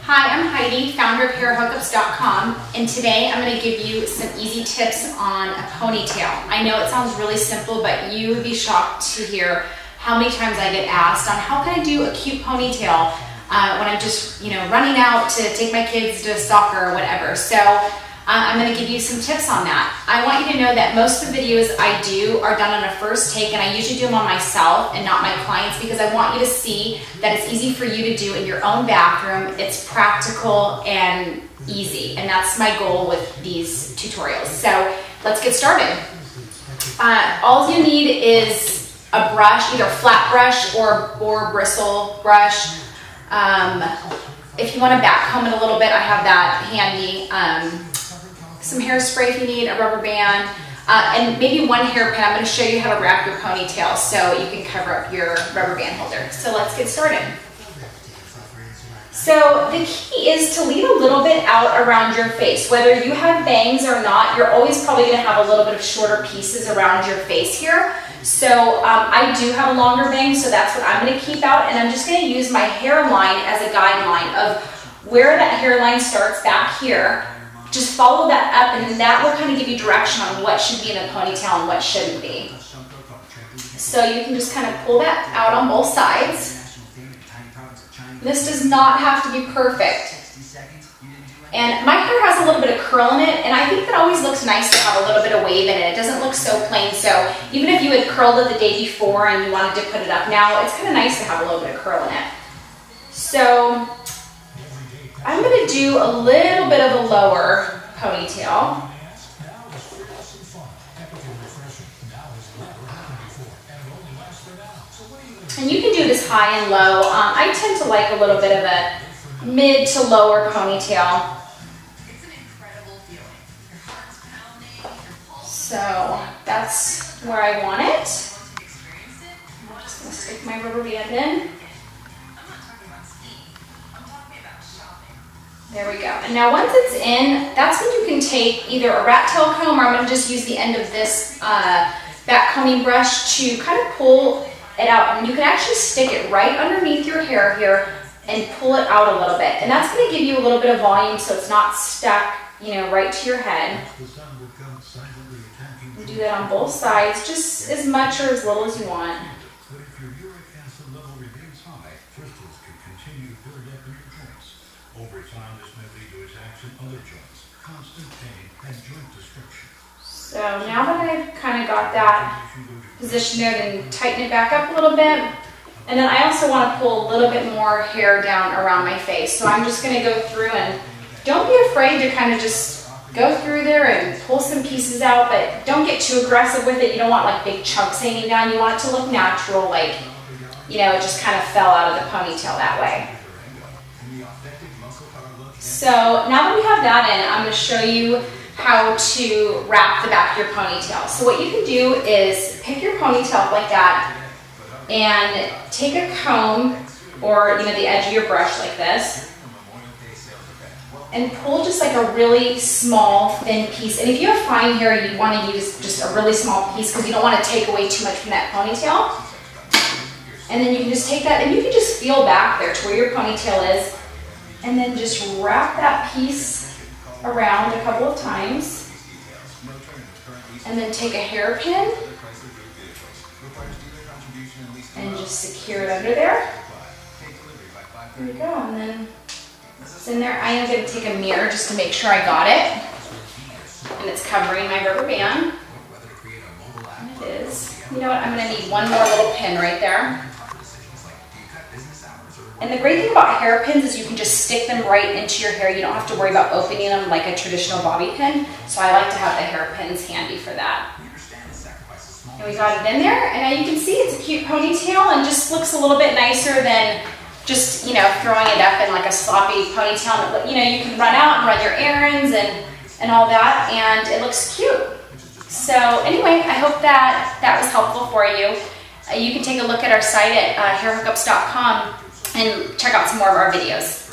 Hi, I'm Heidi, founder of Hookups.com, and today I'm going to give you some easy tips on a ponytail. I know it sounds really simple, but you would be shocked to hear how many times I get asked on how can I do a cute ponytail when I'm just, running out to take my kids to soccer or whatever. So I'm going to give you some tips on that. I want you to know that most of the videos I do are done on a first take, and I usually do them on myself and not my clients because I want you to see that it's easy for you to do in your own bathroom. It's practical and easy, and that's my goal with these tutorials. So let's get started. All you need is a brush, either flat brush or bristle brush. If you want to back comb it a little bit, I have that handy. Some hairspray if you need, a rubber band, and maybe one hairpin. I'm going to show you how to wrap your ponytail so you can cover up your rubber band holder. So let's get started. So the key is to leave a little bit out around your face. Whether you have bangs or not, you're always probably going to have a little bit of shorter pieces around your face here. So I do have a longer bang, so that's what I'm going to keep out, and I'm just going to use my hairline as a guideline of where that hairline starts back here. Just follow that up, and then that will kind of give you direction on what should be in a ponytail and what shouldn't be. So you can just kind of pull that out on both sides. This does not have to be perfect. And my hair has a little bit of curl in it, and I think that always looks nice to have a little bit of wave in it. It doesn't look so plain, so even if you had curled it the day before and you wanted to put it up now, it's kind of nice to have a little bit of curl in it. So I'm going to do a little bit of a lower ponytail. And you can do this high and low. I tend to like a little bit of a mid to lower ponytail. So that's where I want it. I'm just going to stick my rubber band in. There we go. And now once it's in, that's when you can take either a rat tail comb, or I'm going to just use the end of this back combing brush to kind of pull it out. And you can actually stick it right underneath your hair here and pull it out a little bit. And that's going to give you a little bit of volume so it's not stuck, right to your head. You do that on both sides, just as much or as little as you want. So now that I've kind of got that position there, then tighten it back up a little bit. And then I also want to pull a little bit more hair down around my face. So I'm just going to go through, and don't be afraid to kind of just go through there and pull some pieces out, but don't get too aggressive with it. You don't want like big chunks hanging down. You want it to look natural, like, it just kind of fell out of the ponytail that way. So now that we have that in, I'm going to show you how to wrap the back of your ponytail. So what you can do is pick your ponytail like that and take a comb or the edge of your brush like this and pull just like a really small thin piece. And if you have fine hair, you want to use just a really small piece because you don't want to take away too much from that ponytail. And then you can just take that and you can just feel back there to where your ponytail is, and then just wrap that piece around a couple of times, and then take a hairpin and just secure it under there. There we go, and then it's in there. I am going to take a mirror just to make sure I got it, and it's covering my rubber band. And it is. You know what? I'm going to need one more little pin right there. And the great thing about hairpins is you can just stick them right into your hair. You don't have to worry about opening them like a traditional bobby pin. So I like to have the hairpins handy for that. And we got it in there, and now you can see it's a cute ponytail and just looks a little bit nicer than just, throwing it up in like a sloppy ponytail. You can run out and run your errands and all that, and it looks cute. So anyway, I hope that was helpful for you. You can take a look at our site at hairhookups.com and check out some more of our videos.